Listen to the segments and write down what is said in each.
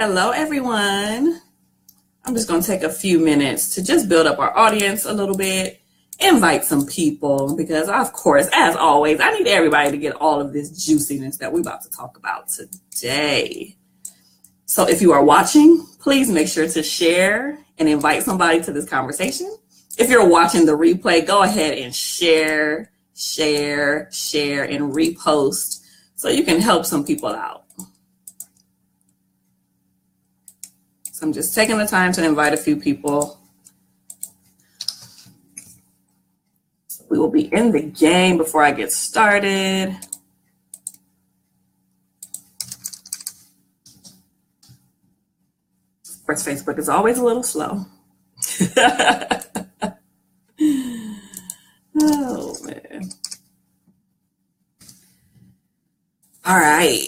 Hello, everyone. I'm just going to take a few minutes to just build up our audience a little bit, invite some people, because of course, as always, I need everybody to get all of this juiciness that we're about to talk about today. So if you are watching, please make sure to share and invite somebody to this conversation. If you're watching the replay, go ahead and share, and repost so you can help some people out. I'm just taking the time to invite a few people. We will be in the game before I get started. Of course, Facebook is always a little slow. Oh, man. All right.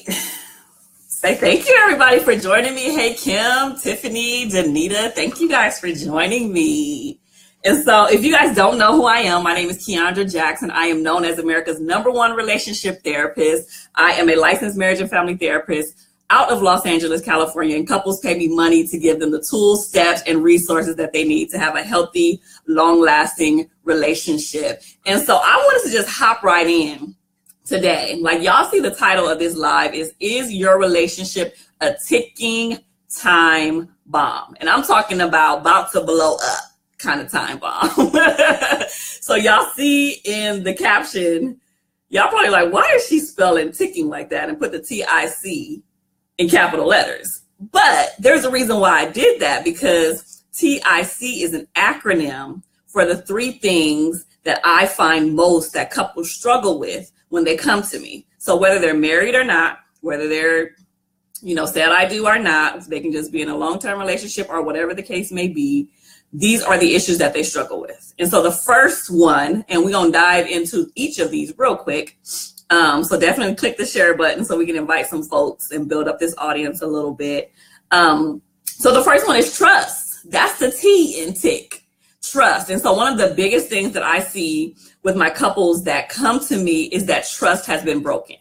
Thank you, everybody, for joining me. Hey, Kim, Tiffany, Danita, thank you guys for joining me. And so if you guys don't know who I am, my name is Keandra Jackson. I am known as America's #1 relationship therapist. I am a licensed marriage and family therapist out of Los Angeles, California, and couples pay me money to give them the tools, steps, and resources that they need to have a healthy, long-lasting relationship. And so I wanted to just hop right in today. Like, y'all see the title of this live is your relationship a ticking time bomb? And I'm talking about to blow up kind of time bomb. So y'all see in the caption, y'all probably like, why is she spelling ticking like that and put the TIC in capital letters? But there's a reason why I did that, because TIC is an acronym for the 3 things that I find most that couples struggle with when they come to me. So whether they're married or not, whether they're, said I do or not, they can just be in a long-term relationship or whatever the case may be, these are the issues that they struggle with. And so the first one, and we're going to dive into each of these real quick. So definitely click the share button so we can invite some folks and build up this audience a little bit. So the first one is trust. That's the T in tick. Trust. And so one of the biggest things that I see with my couples that come to me is that trust has been broken.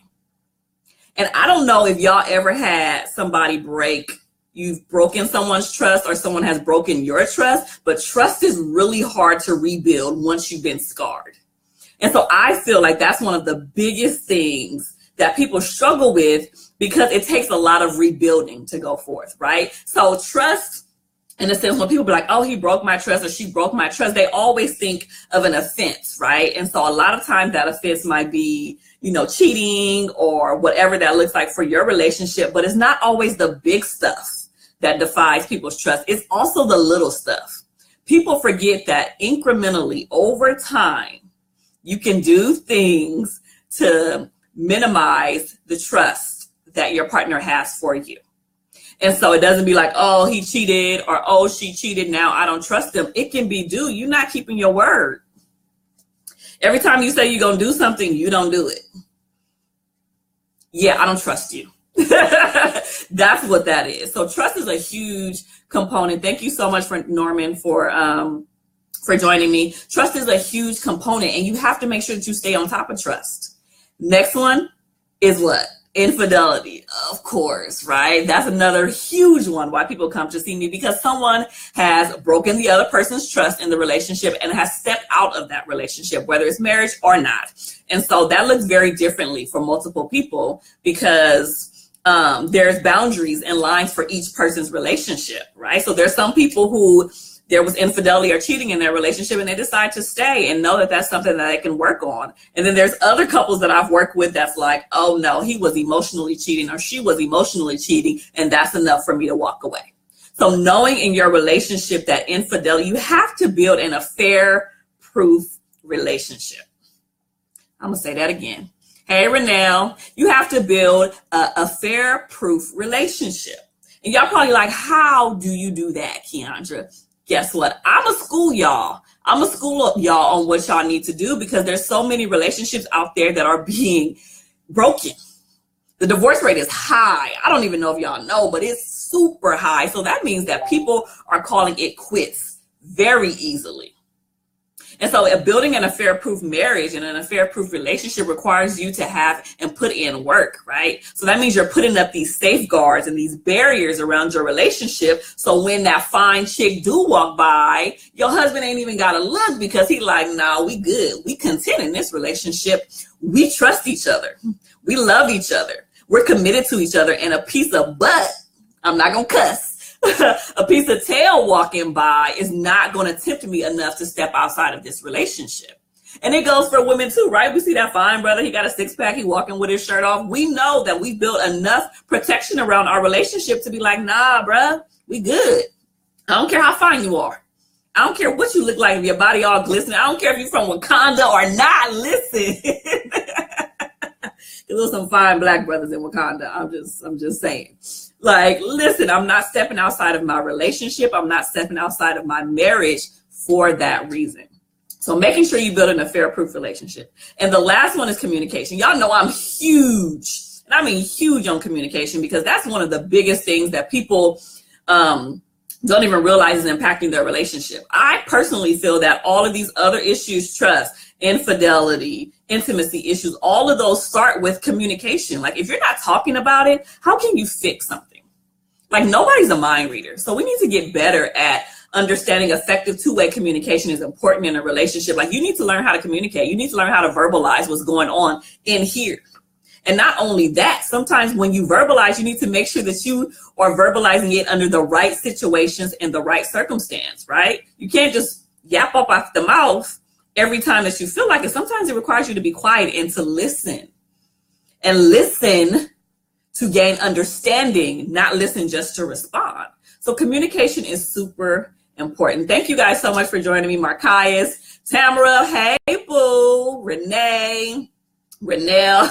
And I don't know if y'all ever had somebody you've broken someone's trust or someone has broken your trust, but trust is really hard to rebuild once you've been scarred. And so I feel like that's one of the biggest things that people struggle with, because it takes a lot of rebuilding to go forth, right? So trust, in a sense, when people be like, oh, he broke my trust or she broke my trust, they always think of an offense, right? And so a lot of times that offense might be, cheating or whatever that looks like for your relationship, but it's not always the big stuff that defies people's trust. It's also the little stuff. People forget that incrementally over time, you can do things to minimize the trust that your partner has for you. And so it doesn't be like, oh, he cheated or, oh, she cheated, now I don't trust them. It can be, dude, you're not keeping your word. Every time you say you're going to do something, you don't do it. Yeah, I don't trust you. That's what that is. So trust is a huge component. Thank you so much for Norman for joining me. Trust is a huge component, and you have to make sure that you stay on top of trust. Next one is what? Infidelity, of course, right? That's another huge one why people come to see me, because someone has broken the other person's trust in the relationship and has stepped out of that relationship, whether it's marriage or not. And so that looks very differently for multiple people, because there's boundaries and lines for each person's relationship, right? So there's some people who there was infidelity or cheating in their relationship and they decide to stay and know that that's something that they can work on. And then there's other couples that I've worked with that's like, oh no, he was emotionally cheating or she was emotionally cheating, and that's enough for me to walk away. So knowing in your relationship that infidelity, you have to build an affair-proof relationship. I'm gonna say that again. Hey, Renelle, you have to build a affair-proof relationship. And y'all probably like, how do you do that, Keandra? Guess what? I'm a school y'all. I'm a school up y'all on what y'all need to do, because there's so many relationships out there that are being broken. The divorce rate is high. I don't even know if y'all know, but it's super high. So that means that people are calling it quits very easily. And so building an affair-proof marriage and an affair-proof relationship requires you to have and put in work, right? So that means you're putting up these safeguards and these barriers around your relationship. So when that fine chick do walk by, your husband ain't even got to look, because he like, nah, we good. We content in this relationship. We trust each other. We love each other. We're committed to each other. And a piece of butt, I'm not going to cuss, a piece of tail walking by is not going to tempt me enough to step outside of this relationship. And it goes for women too, right? We see that fine brother, he got a six-pack, he walking with his shirt off. We know that we built enough protection around our relationship to be like, nah, bruh, we good. I don't care how fine you are. I don't care what you look like, if your body all glistening. I don't care if you're from Wakanda or not. Listen. There's some fine black brothers in Wakanda. I'm just saying. Like, listen, I'm not stepping outside of my relationship. I'm not stepping outside of my marriage for that reason. So making sure you build an affair-proof relationship. And the last one is communication. Y'all know I'm huge, and I mean huge on communication, because that's one of the biggest things that people don't even realize is impacting their relationship. I personally feel that all of these other issues, trust, infidelity, intimacy issues, all of those start with communication. Like, if you're not talking about it, how can you fix something? Like, nobody's a mind reader. So we need to get better at understanding effective two-way communication is important in a relationship. Like, you need to learn how to communicate. You need to learn how to verbalize what's going on in here. And not only that, sometimes when you verbalize, you need to make sure that you are verbalizing it under the right situations and the right circumstance, right? You can't just yap up off the mouth every time that you feel like it. Sometimes it requires you to be quiet and to listen. And listen to gain understanding, not listen just to respond. So communication is super important. Thank you guys so much for joining me. Markias, Tamara, hey boo, Renee, y'all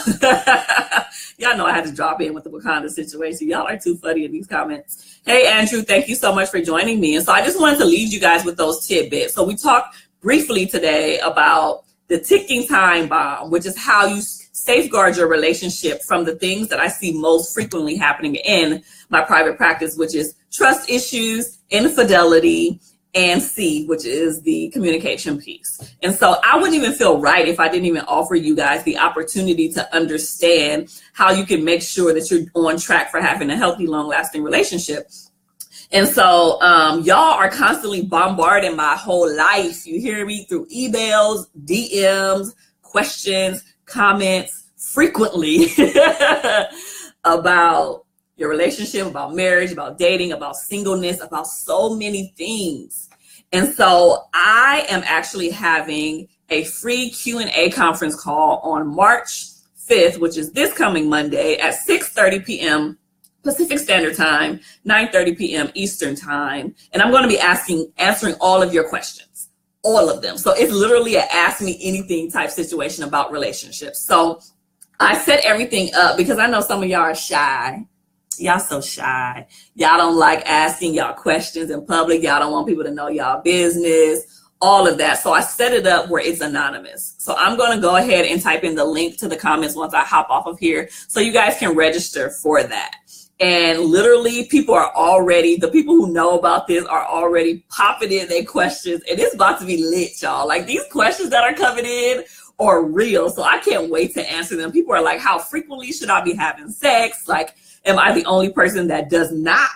know I had to drop in with the Wakanda situation. Y'all are too funny in these comments. Hey Andrew, thank you so much for joining me. And so I just wanted to leave you guys with those tidbits. So we talked briefly today about the ticking time bomb, which is how you safeguard your relationship from the things that I see most frequently happening in my private practice, which is trust issues, infidelity, and C, which is the communication piece. And so I wouldn't even feel right if I didn't even offer you guys the opportunity to understand how you can make sure that you're on track for having a healthy, long-lasting relationship. And so y'all are constantly bombarding my whole life. You hear me through emails, DMs, questions, comments frequently about your relationship, about marriage, about dating, about singleness, about so many things. And so I am actually having a free Q&A conference call on March 5th, which is this coming Monday at 6:30 p.m. Pacific Standard Time, 9:30 p.m. Eastern Time. And I'm going to be answering all of your questions, all of them. So it's literally an ask me anything type situation about relationships. So I set everything up because I know some of y'all are shy. Y'all so shy. Y'all don't like asking y'all questions in public. Y'all don't want people to know y'all business, all of that. So I set it up where it's anonymous. So I'm going to go ahead and type in the link to the comments once I hop off of here so you guys can register for that. And literally the people who know about this are already popping in their questions, and it's about to be lit, y'all. Like, these questions that are coming in are real. So I can't wait to answer them. People are like, how frequently should I be having sex? Like, am I the only person that does not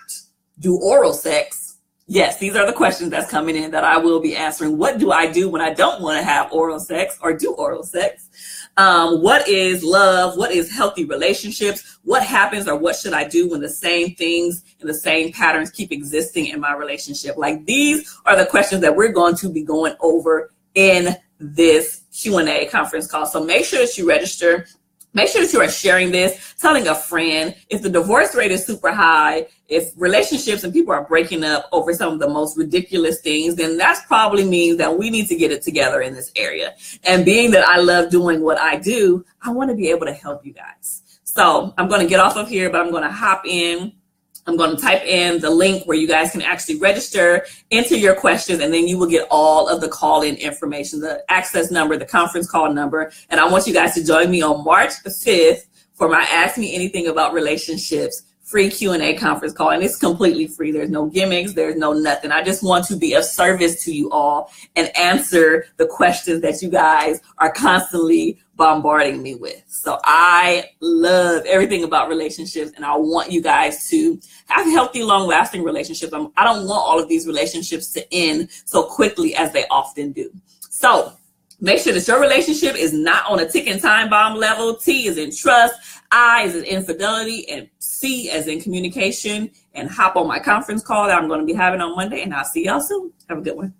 do oral sex? Yes, these are the questions that's coming in that I will be answering. What do I do when I don't want to have oral sex or do oral sex? What is love? What is healthy relationships? What happens or what should I do when the same things and the same patterns keep existing in my relationship? Like, these are the questions that we're going to be going over in this Q&A conference call. So make sure that you register. Make sure that you are sharing this, telling a friend. If the divorce rate is super high, if relationships and people are breaking up over some of the most ridiculous things, then that probably means that we need to get it together in this area. And being that I love doing what I do, I want to be able to help you guys. So I'm going to get off of here, but I'm going to hop in. I'm going to type in the link where you guys can actually register, enter your questions, and then you will get all of the call-in information, the access number, the conference call number. And I want you guys to join me on March 5th for my Ask Me Anything About Relationships free Q&A conference call, and it's completely free. There's no gimmicks, there's no nothing. I just want to be of service to you all and answer the questions that you guys are constantly bombarding me with. So I love everything about relationships, and I want you guys to have healthy, long-lasting relationships. I don't want all of these relationships to end so quickly as they often do. So make sure that your relationship is not on a ticking time bomb level. T is in trust, I is in infidelity, and C as in communication. And hop on my conference call that I'm going to be having on Monday, and I'll see y'all soon. Have a good one.